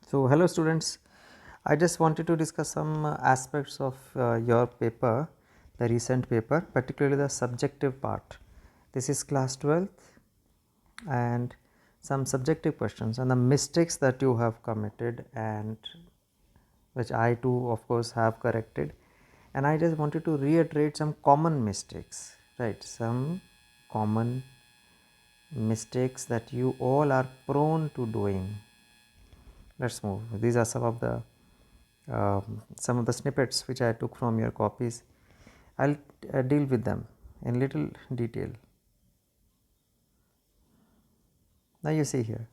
So hello students, I just wanted to discuss some aspects of your paper, the recent paper, particularly the subjective part. This is class 12th and some subjective questions and the mistakes that you have committed and which I too of course have corrected, and I just wanted to reiterate some common mistakes, right? Some common mistakes that you all are prone to doing. Let's move. These are some of the snippets which I took from your copies. I'll deal with them in little detail. Now you see here,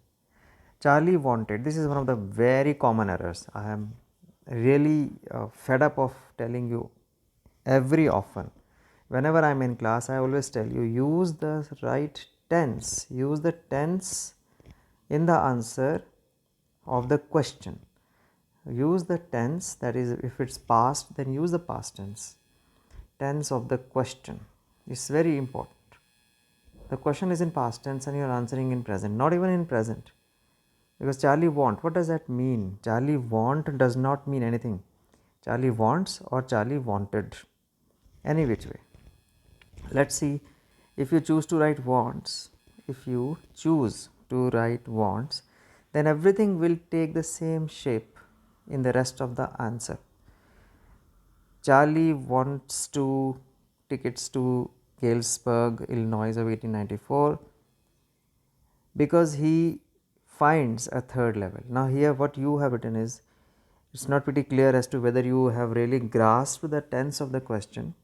Charlie wanted. This is one of the very common errors. I am really fed up of telling you every often. Whenever I am in class, I always tell you use the right tense. Use the tense in the answer of the question. Use the tense, that is, if it's past, then use the past tense of the question. It's very important. The question is in past tense and you are answering in present, not even in present. Because Charlie want, what does that mean? Charlie want does not mean anything. Charlie wants or Charlie wanted, any which way. Let's see, if you choose to write wants, then everything will take the same shape in the rest of the answer. Charlie wants tickets to Galesburg, Illinois of 1894 because he finds a third level. Now here what you have written is, it's not pretty clear as to whether you have really grasped the tense of the question.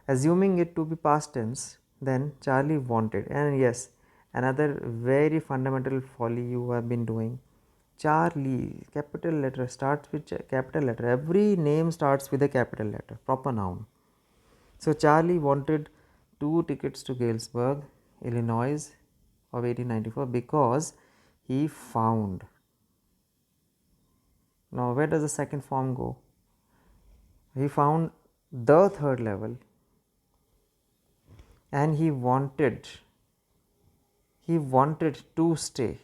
Assuming it to be past tense, then Charlie wanted, and yes, another very fundamental folly you have been doing. Charlie, capital letter, starts with capital letter. Every name starts with a capital letter, proper noun. So Charlie wanted 2 tickets to Galesburg, Illinois of 1894 because he found. Now where does the second form go? He found the third level and he wanted to stay.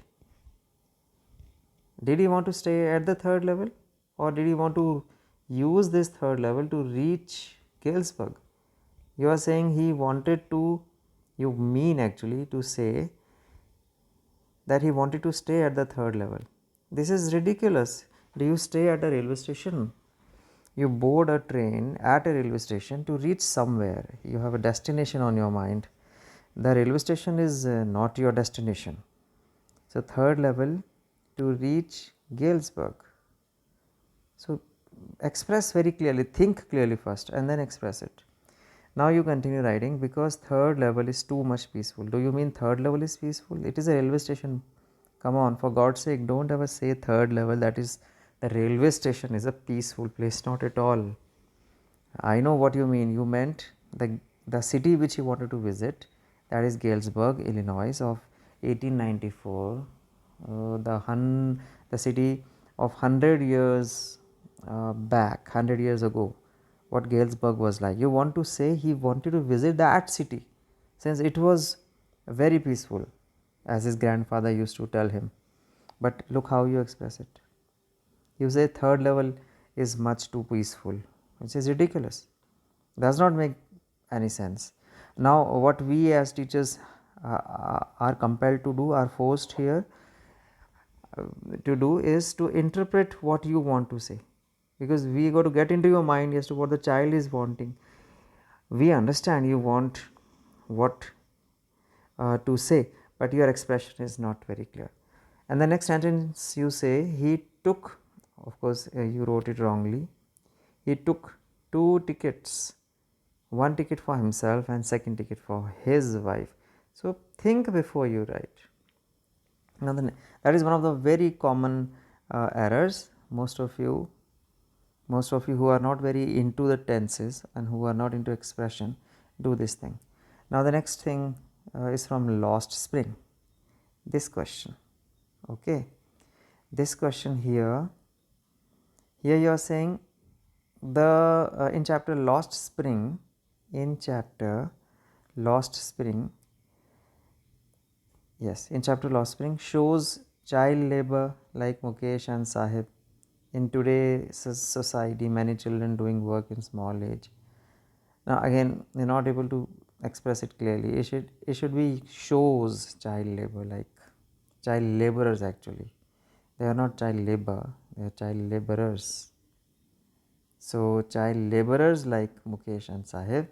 Did he want to stay at the third level, or did he want to use this third level to reach Galesburg? You are saying he wanted to, you mean actually to say that he wanted to stay at the third level. This is ridiculous. Do you stay at a railway station? You board a train at a railway station to reach somewhere. You have a destination on your mind. The railway station is not your destination. So third level to reach Galesburg. So express very clearly, think clearly first and then express it. Now you continue writing because third level is too much peaceful. Do you mean third level is peaceful? It is a railway station. Come on, for God's sake, don't ever say third level, that is, the railway station is a peaceful place. Not at all. I know what you mean. You meant the city which you wanted to visit, that is Galesburg, Illinois of 1894, the city of 100 years back, 100 years ago, what Galesburg was like. You want to say he wanted to visit that city since it was very peaceful, as his grandfather used to tell him. But look how you express it. You say third level is much too peaceful, which is ridiculous. Does not make any sense. Now what we as teachers are compelled to do, are forced here to do, is to interpret what you want to say, because we got to get into your mind as to what the child is wanting. We understand you want what to say, but your expression is not very clear. And the next sentence you say, he took, of course you wrote it wrongly, he took 2 tickets, 1 ticket for himself and second ticket for his wife. So think before you write. Now that is one of the very common errors. Most of you who are not very into the tenses and who are not into expression do this thing. Now the next thing is from Lost Spring. This question, okay, this question here you are saying the in chapter Lost Spring, yes, in chapter Lost Spring shows child labor like Mukesh and Sahib. In today's society, many children doing work in small age. Now again, you're not able to express it clearly. It should be shows child labor, like child laborers actually. They are not child labor, they are child laborers. So child laborers like Mukesh and Sahib,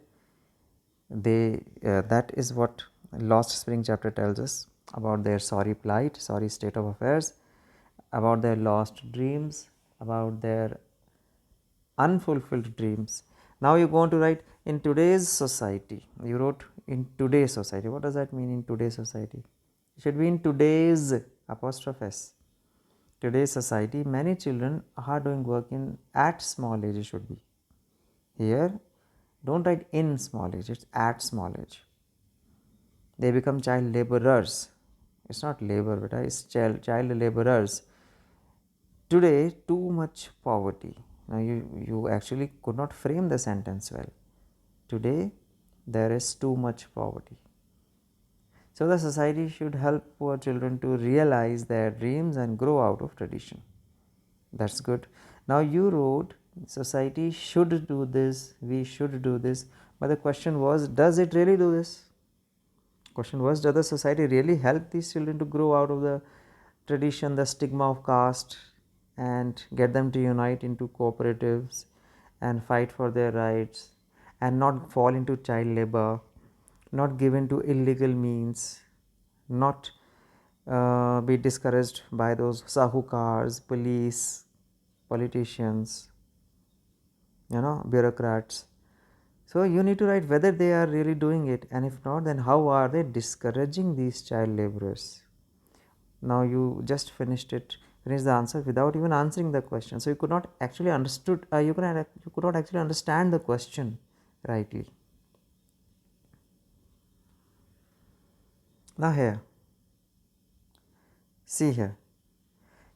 they that is what Lost Spring chapter tells us about their sorry plight, sorry state of affairs, about their lost dreams, about their unfulfilled dreams. Now you go on to write in today's society. You wrote in today's society. What does that mean in today's society? It should be in today's apostrophe s. Today's society, many children are doing work in at small age. It should be here. Don't write in small age. It's at small age. They become child laborers. It's not labor, but it's child laborers. Today, too much poverty. Now, you actually could not frame the sentence well. Today, there is too much poverty. So, the society should help poor children to realize their dreams and grow out of tradition. That's good. Now, you wrote, society should do this, we should do this. But the question was, does it really do this? Question was, does the society really help these children to grow out of the tradition, the stigma of caste, and get them to unite into cooperatives and fight for their rights and not fall into child labor, not give in to illegal means, not be discouraged by those sahukars, police, politicians, bureaucrats. So you need to write whether they are really doing it, and if not, then how are they discouraging these child laborers. Now you just finished the answer without even answering the question. So you could not actually you could not actually understand the question rightly. Now here, see here,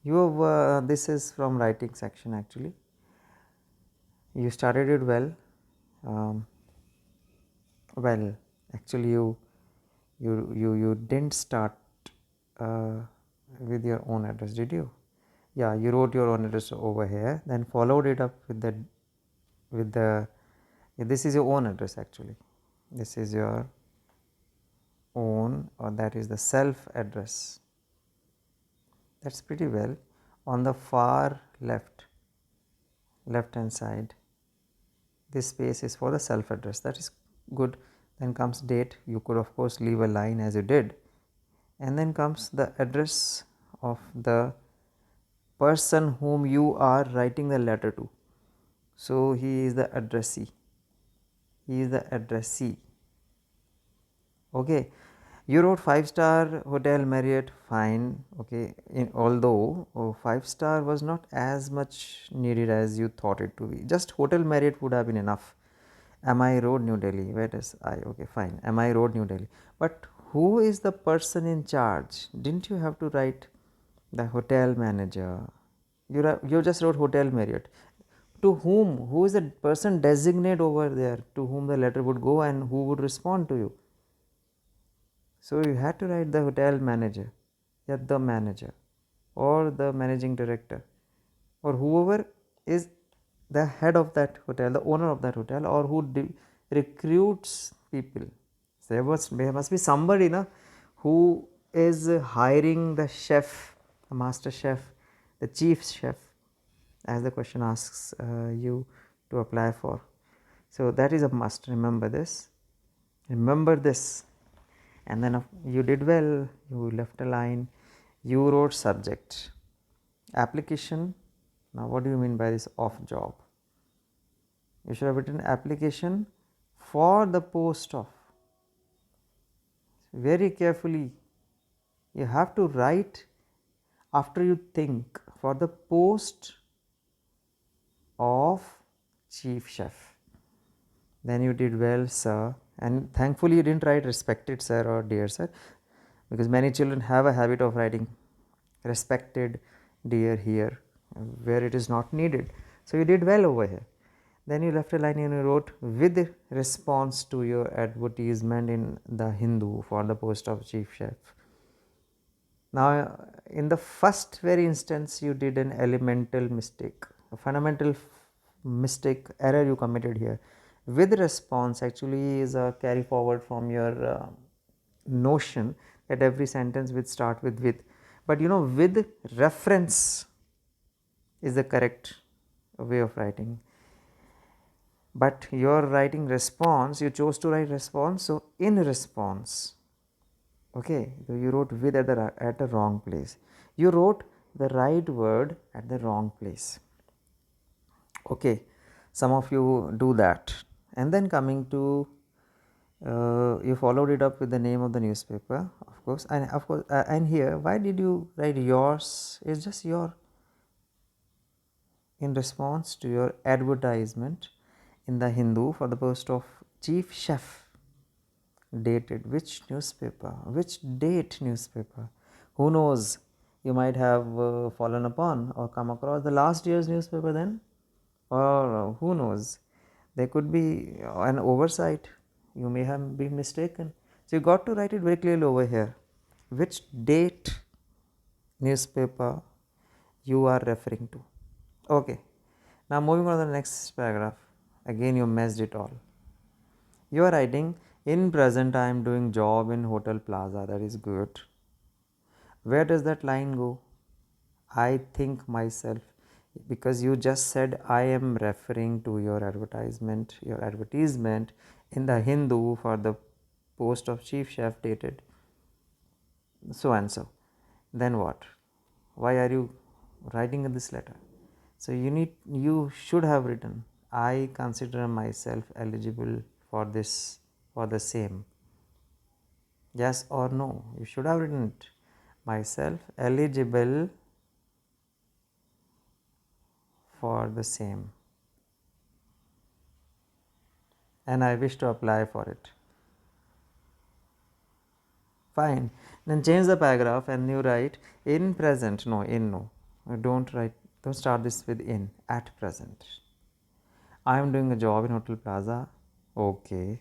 you have this is from writing section actually. You started it well. Um, well, actually you didn't start uh, with your own address, did you? Yeah, you wrote your own address over here, then followed it up with the this is your own address actually. This is your own, or that is the self address. That's pretty well. On the far left hand side, this space is for the self address. That is good. Then comes date. You could of course leave a line as you did, and then comes the address of the person whom you are writing the letter to. So he is the addressee. He is the addressee. Okay, you wrote 5-star hotel Marriott, fine. Okay, although 5-star was not as much needed as you thought it to be. Just hotel Marriott would have been enough. MI Road, New Delhi. Where does I? Okay, fine. MI Road, New Delhi. But who is the person in charge? Didn't you have to write the hotel manager? You just wrote hotel Marriott. To whom? Who is the person designate over there to whom the letter would go and who would respond to you? So you had to write the hotel manager, yeah, the manager, or the managing director, or whoever is the head of that hotel, the owner of that hotel, or who recruits people. So there must be somebody who is hiring the chef, the master chef, the chief chef, as the question asks you to apply for. So that is a must. Remember this. Remember this. And then you did well. You left a line. You wrote subject. Application. Now what do you mean by this off job? You should have written application for the post of. Very carefully. You have to write after you think, for the post of chief chef. Then you did well, sir. And thankfully you didn't write respected sir or dear sir, because many children have a habit of writing respected dear here where it is not needed. So you did well over here. Then you left a line and you wrote with response to your advertisement in the Hindu for the post of chief chef. Now, in the first very instance, you did an elemental mistake, a fundamental mistake, error you committed here. With response actually is a carry forward from your notion that every sentence will start with. But with reference is the correct way of writing. But you're writing response, you chose to write response, so in response. Okay, so you wrote with at the wrong place. You wrote the right word at the wrong place. Okay, some of you do that. And then coming to you followed it up with the name of the newspaper, of course, and here, why did you write yours? It's just your, in response to your advertisement in the Hindu for the post of chief chef. Dated which newspaper? Which date newspaper? Who knows? You might have fallen upon or come across the last year's newspaper then, or who knows? There could be an oversight. You may have been mistaken. So you got to write it very clearly over here. Which date newspaper you are referring to? Okay. Now moving on to the next paragraph. Again, you messed it all. You are writing, in present I am doing job in Hotel Plaza. That is good. Where does that line go? I think myself, because you just said I am referring to your advertisement in the Hindu for the post of chief chef dated so and so. Then what? Why are you writing in this letter? So you should have written, I consider myself eligible for this, for the same. Yes or no? You should have written it. Myself eligible for the same, and I wish to apply for it. Fine. Then change the paragraph and you write in present. No, in no. Don't write. Don't start this with in. At present, I am doing a job in Hotel Plaza. Okay.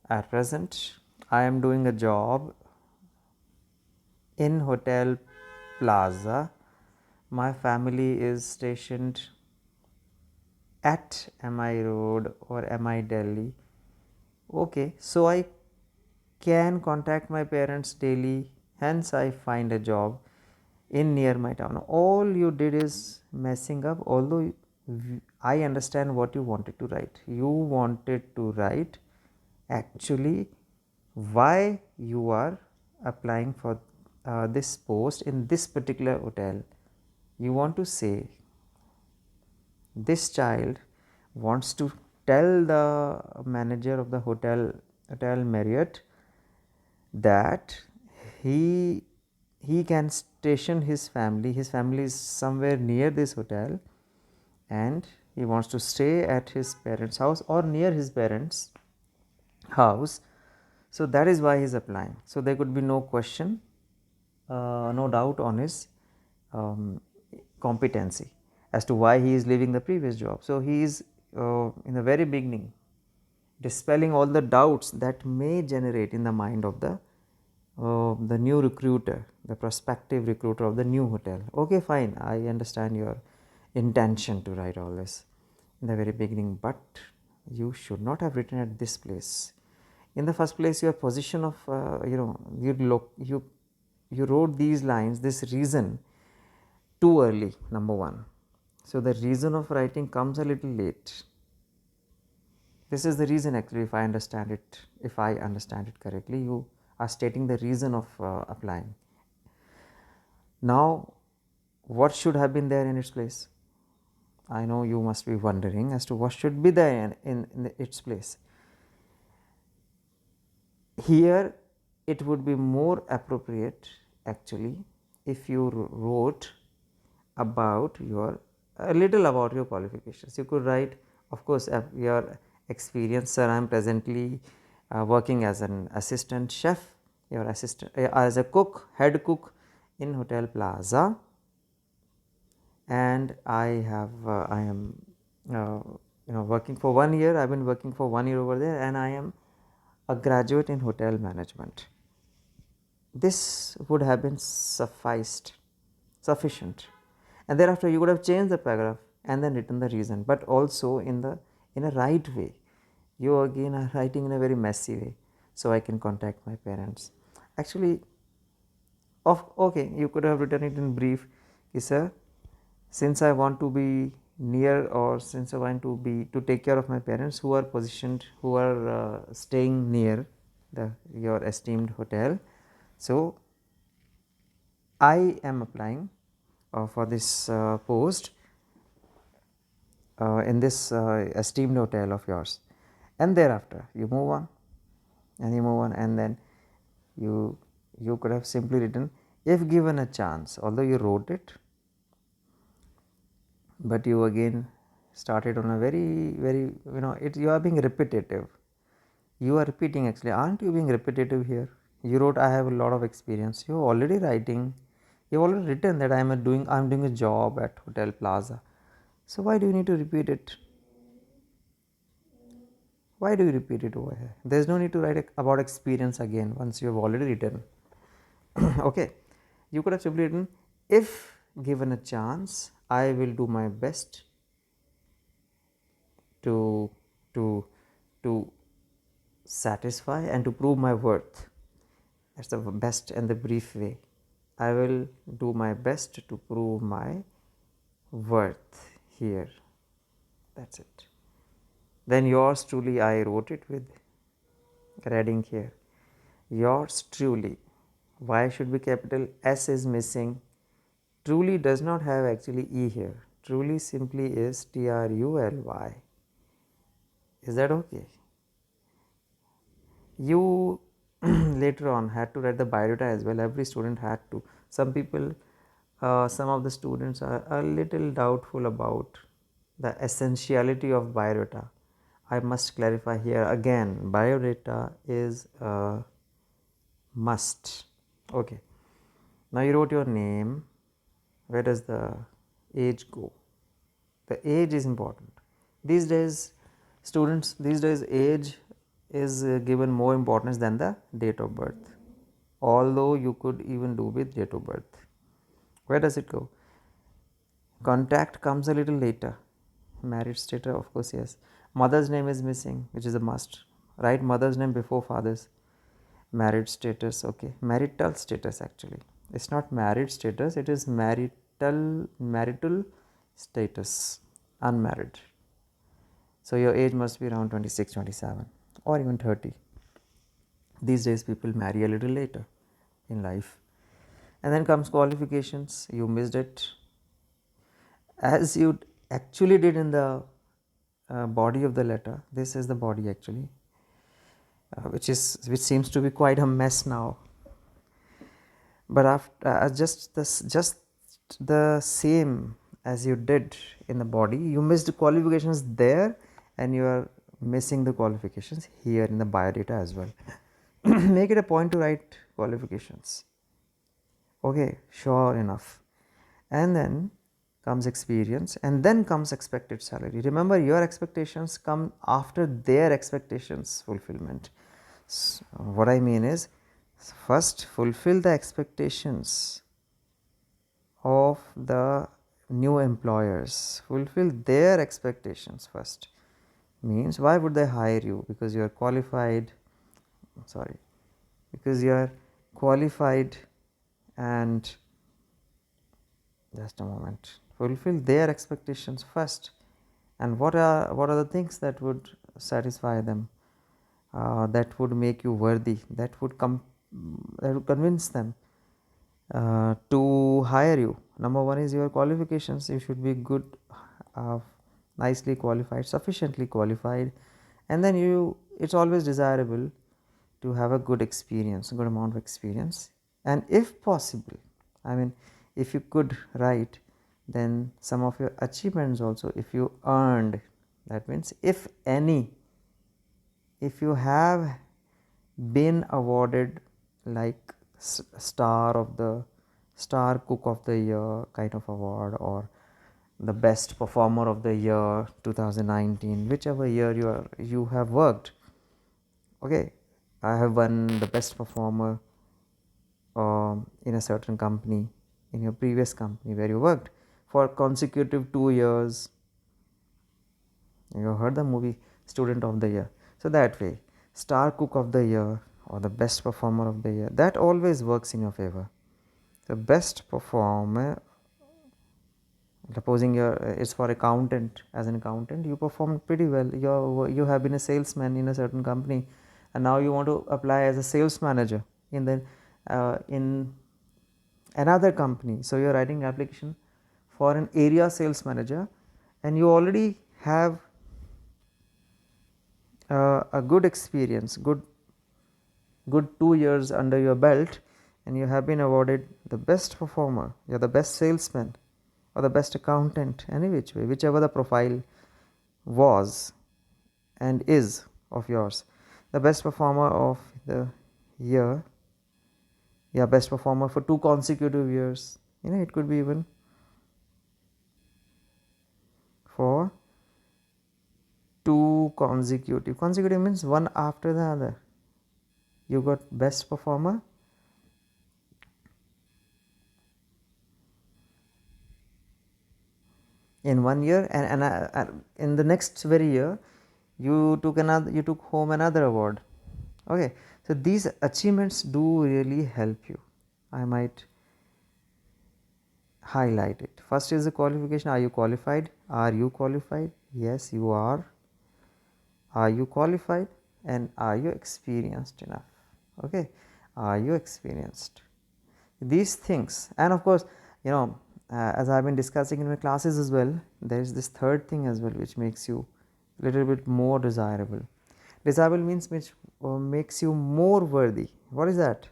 At present, I am doing a job in Hotel Plaza. My family is stationed at MI Road or MI Delhi. Okay, so I can contact my parents daily, hence I find a job in near my town. All you did is messing up, although I understand what you wanted to write. You wanted to write actually why you are applying for this post in this particular hotel. You want to say this child wants to tell the manager of the hotel Marriott that he can station his family is somewhere near this hotel, and he wants to stay at his parents house or near his parents house. So that is why he is applying. So there could be no question, no doubt on his competency as to why he is leaving the previous job. So he is in the very beginning dispelling all the doubts that may generate in the mind of the new recruiter, the prospective recruiter of the new hotel. Okay, fine, I understand your intention to write all this in the very beginning, but you should not have written at this place. In the first place, your position of you wrote these lines, this reason, too early, number one. So the reason of writing comes a little late. This is the reason actually, if I understand it correctly, you are stating the reason of applying. Now, what should have been there in its place? I know you must be wondering as to what should be there in its place. Here, it would be more appropriate actually if you wrote about a little about your qualifications. You could write, of course, your experience. Sir, I am presently working as an assistant chef, your assistant as a cook, head cook in Hotel Plaza, and I am working for 1 year. I've been working for 1 year over there, and I am a graduate in hotel management. this would have been sufficient, and thereafter you could have changed the paragraph and then written the reason, but also in a right way. You again are writing in a very messy way. So I can contact my parents. Actually, okay, you could have written it in brief. Sir, since I want to be near, or since I want to take care of my parents who are positioned, who are staying near your esteemed hotel, so I am applying for this post in this esteemed hotel of yours. And thereafter you move on, and you move on, and then you could have simply written, if given a chance, although you wrote it, but you again started on a very, you are being repetitive. You are repeating, actually, aren't you being repetitive here? You wrote, I have a lot of experience. You're already writing, you've already written that I'm doing a job at Hotel Plaza. So why do you need to repeat it? Why do you repeat it over here? There's no need to write about experience again once you have already written. Okay, you could have simply written, if given a chance, I will do my best to to to satisfy and to prove my worth. That's the best and the brief way. I will do my best to prove my worth here. That's it. Then yours truly, I wrote it with reading here. Yours truly. Y should be capital, S is missing. Truly does not have actually E here. Truly simply is TRULY. Is that okay? You later on had to write the biodata as well. Every student had to. Some people, some of the students are a little doubtful about the essentiality of biodata. I must clarify here again, biodata is a must. Okay, now you wrote your name. Where does the age go? The age is important. These days, students, these days age is given more importance than the date of birth, although you could even do with date of birth. Where does it go? Contact comes a little later. Married status, of course, yes. Mother's name is missing, which is a must. Write mother's name before father's. Married status, okay. Marital status, actually. It's not married status, it is marital status. Unmarried. So your age must be around 26, 27, or even 30. These days people marry a little later in life. And then comes qualifications. You missed it, as you actually did in the body of the letter. This is the body actually, which seems to be quite a mess now. But after just the same as you did in the body, you missed the qualifications there, and you are missing the qualifications here in the biodata as well. Make it a point to write qualifications. Okay, sure enough. And then comes experience, and then comes expected salary. Remember, your expectations come after their expectations fulfillment. So what I mean is, first fulfill the expectations of the new employers, fulfill their expectations first. Means, why would they hire you? Because you are qualified, sorry, because you are qualified, and just a moment, fulfill their expectations first. And what are the things that would satisfy them, that would make you worthy, that would convince them to hire you? Number one is your qualifications. You should be good, uh, nicely qualified, sufficiently qualified, and then it's always desirable to have a good experience, a good amount of experience. And if possible, I mean, if you could write, then some of your achievements also, if you earned, that means if any, if you have been awarded like star cook of the year kind of award, or the best performer of the year 2019, whichever year you have worked. Okay, I have won the best performer in a certain company, in your previous company where you worked for consecutive 2 years. You heard the movie Student of the Year. So that way, Star Cook of the Year or the Best Performer of the Year, that always works in your favor. The best performer, supposing it's for accountant. As an accountant, you performed pretty well. You have been a salesman in a certain company, and now you want to apply as a sales manager in another company. So you are writing an application for an area sales manager, and you already have a good experience, good 2 years under your belt, and you have been awarded the best performer. You are the best salesman or the best accountant, any which way, whichever the profile was and is of yours. The best performer of the year, yeah, best performer for 2 consecutive years. It could be even for consecutive means one after the other. You got best performer in 1 year, and in the next very year you took home another award. Okay, so these achievements do really help you. I might highlight it. First is the qualification. Are you qualified? Are you qualified? Yes, you are. Are you qualified? And are you experienced enough? Okay, are you experienced? These things, and of course, as I have been discussing in my classes as well, there is this third thing as well which makes you a little bit more desirable. Desirable means which makes you more worthy. What is that?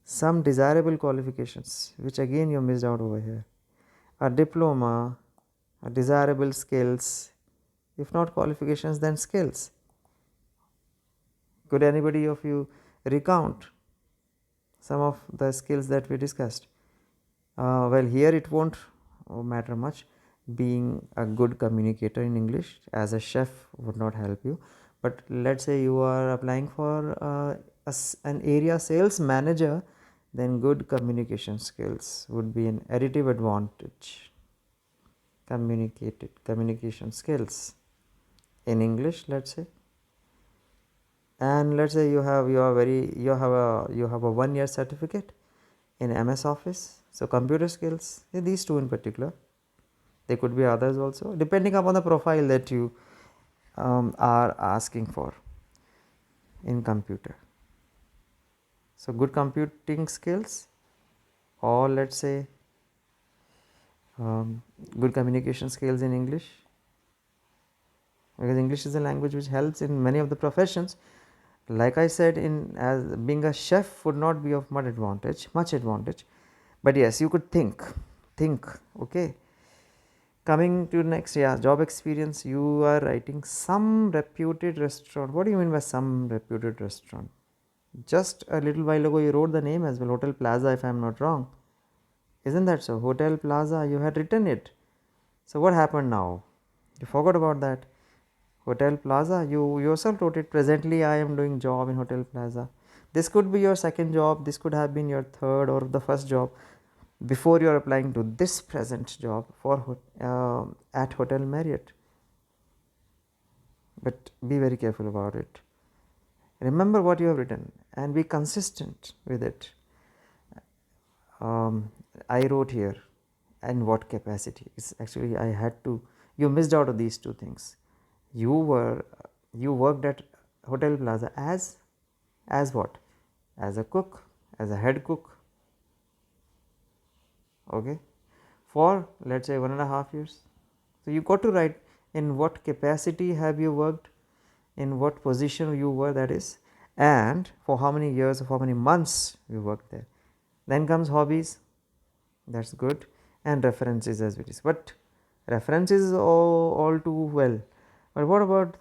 Some desirable qualifications, which again you missed out over here. A diploma, a desirable skills, if not qualifications then skills. Could anybody of you recount some of the skills that we discussed? Well, here it won't matter much. Being a good communicator in English as a chef would not help you, but let's say you are applying for an area sales manager, then good communication skills would be an additive advantage. Communication skills in English, let's say, and let's say you have a 1 year certificate in MS Office. So computer skills, these two in particular. There could be others also, depending upon the profile that you are asking for in computer. So good computing skills, or let's say good communication skills in English, because English is a language which helps in many of the professions. Like I said, as being a chef would not be of much advantage, but yes, you could think. Okay, coming to next, job experience. You are writing some reputed restaurant. What do you mean by some reputed restaurant? Just a little while ago you wrote the name as well, Hotel Plaza, if I am not wrong. Isn't that so? Hotel Plaza, you had written it. So what happened now? You forgot about that. Hotel Plaza, you yourself wrote it. Presently I am doing job in Hotel Plaza. This could be your second job, this could have been your third or the first job before you are applying to this present job for at Hotel Marriott. But be very careful about it. Remember what you have written and be consistent with it. I wrote here, and what capacity? It's actually I had to. You missed out of these two things. You worked at Hotel Plaza as what? As a cook, as a head cook. Okay, for let's say 1.5 years. So you got to write in what capacity have you worked, in what position you were, that is, and for how many years or for how many months you worked there. Then comes hobbies, that's good, and references as it is. But references all too well. But what about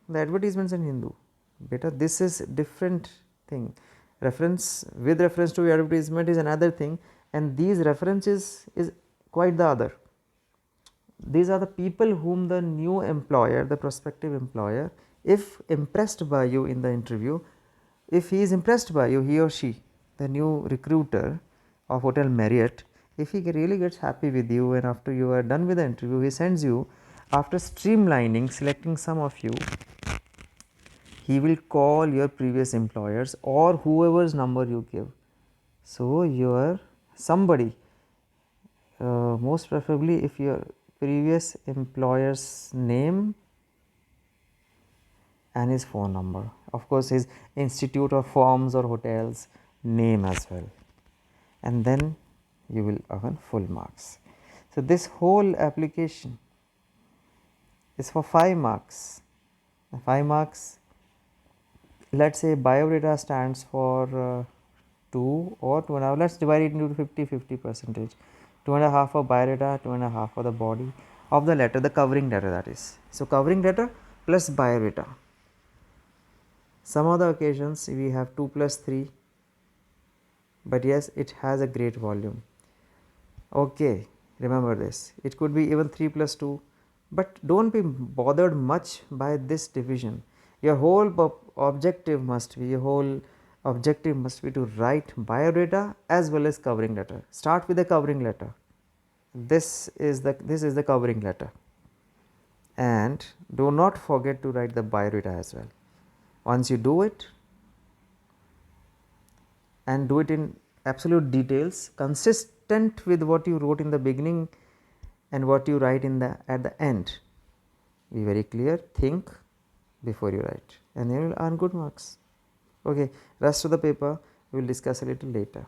the advertisements in Hindu? Beta, this is different thing. Reference with reference to advertisement is another thing, and these references is quite the other. These are the people whom the new employer, the prospective employer, if impressed by you in the interview, if he is impressed by you, he or she, the new recruiter of Hotel Marriott, if he really gets happy with you and after you are done with the interview, he sends you, after streamlining, selecting some of you, he will call your previous employers or whoever's number you give. So your somebody, most preferably if your previous employer's name and his phone number, of course his institute or firms or hotels name as well, and then you will earn full marks. So this whole application is for 5 marks. The 5 marks, let's say biodata stands for 2 or 2.5, let's divide it into 50 percentage, 2.5 for biodata, 2.5 for the body of the letter, the covering letter, that is. So covering letter plus biodata. Some other occasions we have 2 plus 3, but yes, it has a great volume. Okay, remember this, it could be even 3 plus 2, but don't be bothered much by this division. Your whole objective must be to write biodata as well as covering letter. Start with the covering letter. This is the covering letter, and do not forget to write the biodata as well. Once you do it, and do it in absolute details consistent with what you wrote in the beginning and what you write at the end, be very clear, think before you write, and you will earn good marks. Okay, rest of the paper we will discuss a little later.